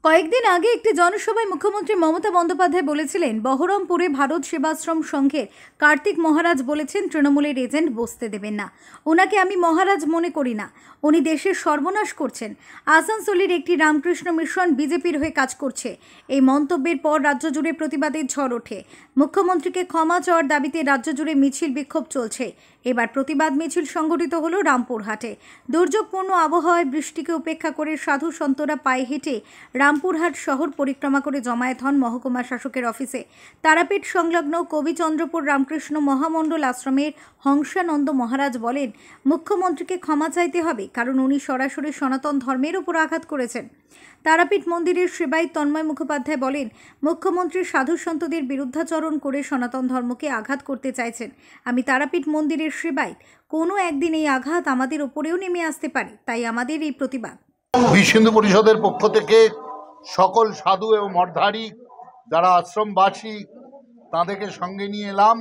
কয়েকদিন আগে একটি জনসভায় মুখ্যমন্ত্রী মমতা বন্দ্যোপাধ্যায় বলেছিলেন, বহরমপুরে ভারত সেবাশ্রম সংঘের কার্তিক মহারাজ বলেছেন তৃণমূলের এজেন্ট বসতে দেবেন না। ওনাকে আমি মহারাজ মনে করি না, উনি দেশের সর্বনাশ করছেন। আসানসোলের একটি রামকৃষ্ণ মিশন বিজেপির হয়ে কাজ করছে। এই মন্তব্যের পর রাজ্য জুড়ে প্রতিবাদের ঝড় ওঠে। মুখ্যমন্ত্রীকে ক্ষমা চাওয়ার দাবিতে রাজ্য জুড়ে মিছিল বিক্ষোভ চলছে। এবার প্রতিবাদ মিছিল সংগঠিত হলো রামপুরহাটে। দুর্যোগপূর্ণ আবহাওয়ায় বৃষ্টিকে উপেক্ষা করে সাধু সন্তরা পায়ে হেঁটে রামপুরহাট শহর পরিক্রমা করে জমায়েত হন মহকুমা শাসকের অফিসে। তারাপীঠ সংলগ্ন কবিচন্দ্রপুর রামকৃষ্ণ মহামণ্ডল আশ্রমের হংসানন্দ মহারাজ বলেন, মুখ্যমন্ত্রীকে ক্ষমা চাইতে হবে, কারণ উনি সরাসরি সনাতন ধর্মের উপর আঘাত করেছেন। তারাপীঠ মন্দিরের সেবায়িত তন্ময় মুখোপাধ্যায় বলেন, মুখ্যমন্ত্রী সাধু সন্তদের বিরুদ্ধাচরণ করে সনাতন ধর্মকে আঘাত করতে চাইছেন। আমি তারাপীঠ মন্দিরের সেবায়িত, কোনো একদিন এই আঘাত আমাদের উপরেও নেমে আসতে পারে, তাই আমাদের এই প্রতিবাদ। বিশ্ব হিন্দু পরিষদের পক্ষ থেকে সকল সাধু এবং মঠধারী যারা আশ্রমবাসী তাদেরকে সঙ্গে নিয়ে এলাম,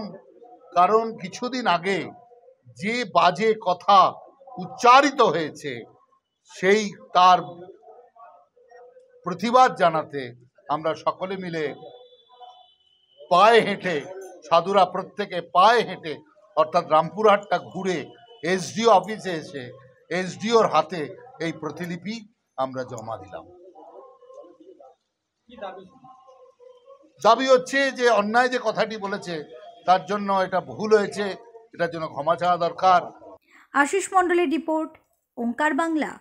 কারণ কিছুদিন আগে যে বাজে কথা উচ্চারিত হয়েছে সেই তার প্রতিবাদ জানাতে আমরা সকলে মিলে পায়ে হেঁটে, সাধুরা প্রত্যেকে পায়ে হেঁটে অর্থাৎ রামপুরহাটটা ঘুরে এসডিও অফিসে এসে এসডিওর হাতে এই প্রতিলিপি আমরা জমা দিলাম। দাবি হচ্ছে যে অন্যায় যে কথাটি বলেছে তার জন্য এটা ভুল হয়েছে, এটার জন্য ক্ষমা চাওয়া দরকার। আশিস মণ্ডলের রিপোর্ট, ওঙ্কার বাংলা।